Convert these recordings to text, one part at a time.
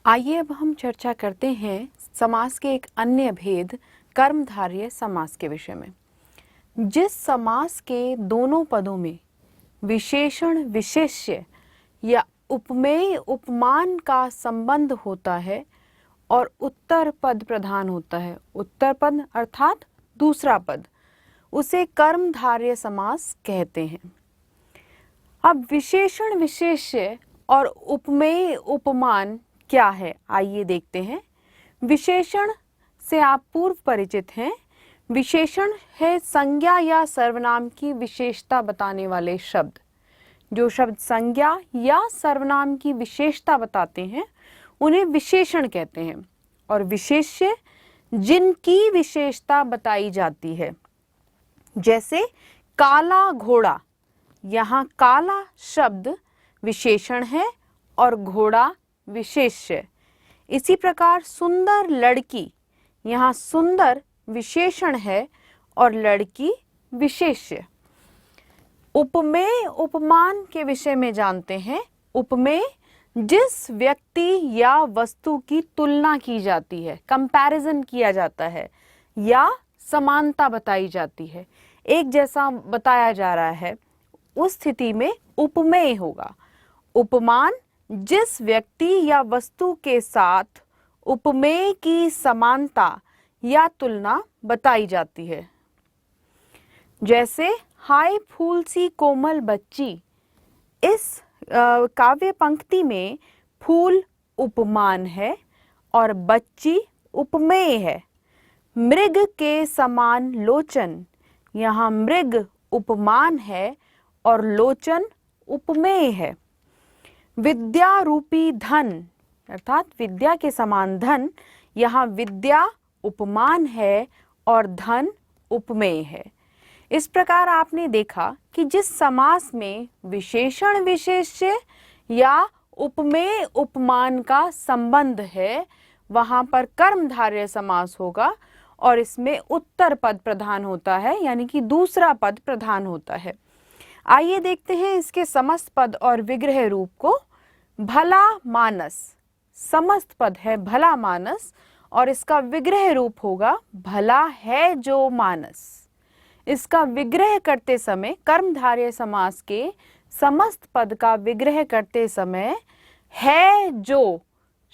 आइए अब हम चर्चा करते हैं समास के एक अन्य भेद कर्मधारय समास के विषय में। जिस समास के दोनों पदों में विशेषण विशेष्य या उपमेय उपमान का संबंध होता है और उत्तर पद प्रधान होता है, उत्तर पद अर्थात दूसरा पद, उसे कर्मधारय समास कहते हैं। अब विशेषण विशेष्य और उपमेय उपमान क्या है, आइए देखते हैं। विशेषण से आप पूर्व परिचित हैं। विशेषण है संज्ञा या सर्वनाम की विशेषता बताने वाले शब्द। जो शब्द संज्ञा या सर्वनाम की विशेषता बताते हैं उन्हें विशेषण कहते हैं। और विशेष्य जिनकी विशेषता बताई जाती है, जैसे काला घोड़ा, यहाँ काला शब्द विशेषण है और घोड़ा विशेष्य। इसी प्रकार सुंदर लड़की, यहाँ सुंदर विशेषण है और लड़की विशेष्य। उपमेय उपमान के विषय में जानते हैं। उपमेय जिस व्यक्ति या वस्तु की तुलना की जाती है, कंपैरिजन किया जाता है या समानता बताई जाती है, एक जैसा बताया जा रहा है, उस स्थिति में उपमेय होगा। उपमान जिस व्यक्ति या वस्तु के साथ उपमेय की समानता या तुलना बताई जाती है। जैसे हाय फूल सी कोमल बच्ची, इस काव्य पंक्ति में फूल उपमान है और बच्ची उपमेय है। मृग के समान लोचन, यहाँ मृग उपमान है और लोचन उपमेय है। विद्या रूपी धन, अर्थात विद्या के समान धन, यहाँ विद्या उपमान है और धन उपमेय है। इस प्रकार आपने देखा कि जिस समास में विशेषण विशेष्य या उपमेय उपमान का संबंध है वहां पर कर्मधारय समास होगा और इसमें उत्तर पद प्रधान होता है, यानी कि दूसरा पद प्रधान होता है। आइए देखते हैं इसके समस्त पद और विग्रह रूप को। भला मानस, समस्त पद है भला मानस और इसका विग्रह रूप होगा भला है जो मानस। इसका विग्रह करते समय कर्मधारय समास के समस्त पद का विग्रह करते समय है जो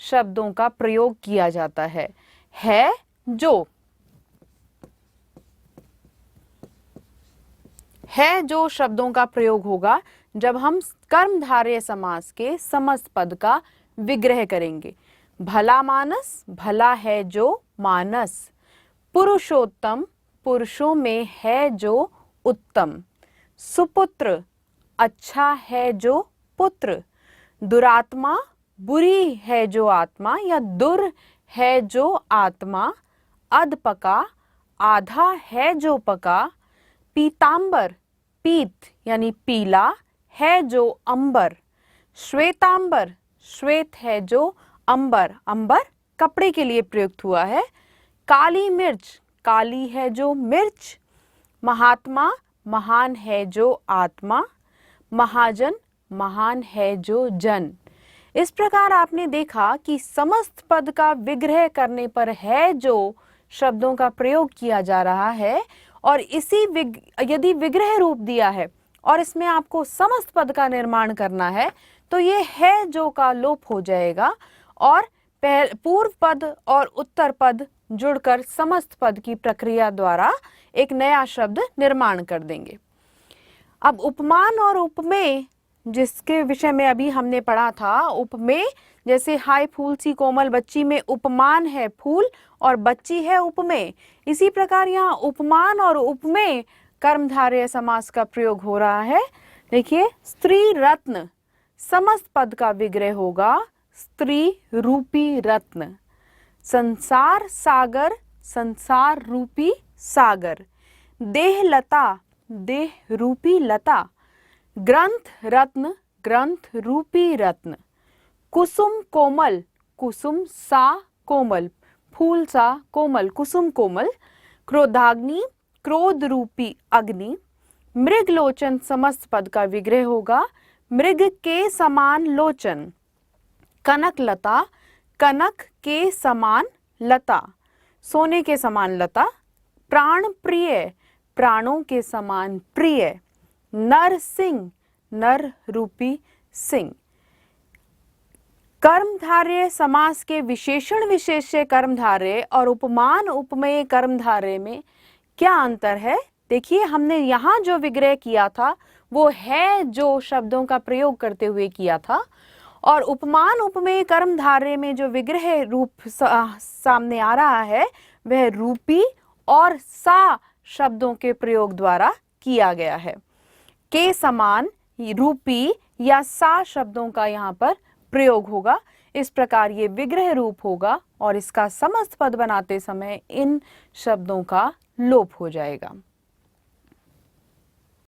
शब्दों का प्रयोग किया जाता है। है जो, है जो शब्दों का प्रयोग होगा जब हम कर्मधारय समास के समस्त पद का विग्रह करेंगे। भला मानस, भला है जो मानस। पुरुषोत्तम, पुरुषों में है जो उत्तम। सुपुत्र, अच्छा है जो पुत्र। दुरात्मा, बुरी है जो आत्मा या दुर है जो आत्मा। अधपका, आधा है जो पका। पीतांबर, पीत यानी पीला है जो अंबर। श्वेतांबर, श्वेत है जो अंबर, अंबर कपड़े के लिए प्रयुक्त हुआ है। काली मिर्च, काली है जो मिर्च। महात्मा, महान है जो आत्मा। महाजन, महान है जो जन। इस प्रकार आपने देखा कि समस्त पद का विग्रह करने पर है जो शब्दों का प्रयोग किया जा रहा है और इसी यदि विग्रह रूप दिया है और इसमें आपको समस्त पद का निर्माण करना है तो ये है जो का लोप हो जाएगा और पूर्व पद और उत्तर पद जुड़कर समस्त पद की प्रक्रिया द्वारा एक नया शब्द निर्माण कर देंगे। अब उपमान और उपमेय, जिसके विषय में अभी हमने पढ़ा था, उपमेय जैसे हाय फूल सी कोमल बच्ची में उपमान है फूल और बच्ची है उपमेय। इसी प्रकार यहाँ उपमान और उपमेय कर्मधारय समास का प्रयोग हो रहा है। देखिए, स्त्री रत्न, समस्त पद का विग्रह होगा स्त्री रूपी रत्न। संसार सागर, संसार रूपी सागर। देह लता, देह रूपी लता। ग्रंथ रत्न, ग्रंथ रूपी रत्न। कुसुम कोमल, कुसुम सा कोमल, फूल सा कोमल, कुसुम कोमल। क्रोधाग्नि, क्रोध रूपी अग्नि। मृग लोचन समस्त पद का विग्रह होगा मृग के समान लोचन। कनक लता, कनक के समान लता, सोने के समान लता। प्राण प्रिय, प्राणों के समान प्रिय। नर सिंह, नर रूपी सिंह। कर्मधारय समास के विशेषण विशेष्य कर्मधारय और उपमान उपमेय कर्मधारय में क्या अंतर है? देखिए, हमने यहाँ जो विग्रह किया था वो है जो शब्दों का प्रयोग करते हुए किया था, और उपमान उपमेय कर्मधारय में जो विग्रह रूप सामने आ रहा है वह रूपी और सा शब्दों के प्रयोग द्वारा किया गया है। के समान रूपी या सा शब्दों का यहाँ पर प्रयोग होगा। इस प्रकार ये विग्रह रूप होगा और इसका समस्त पद बनाते समय इन शब्दों का लोप हो जाएगा।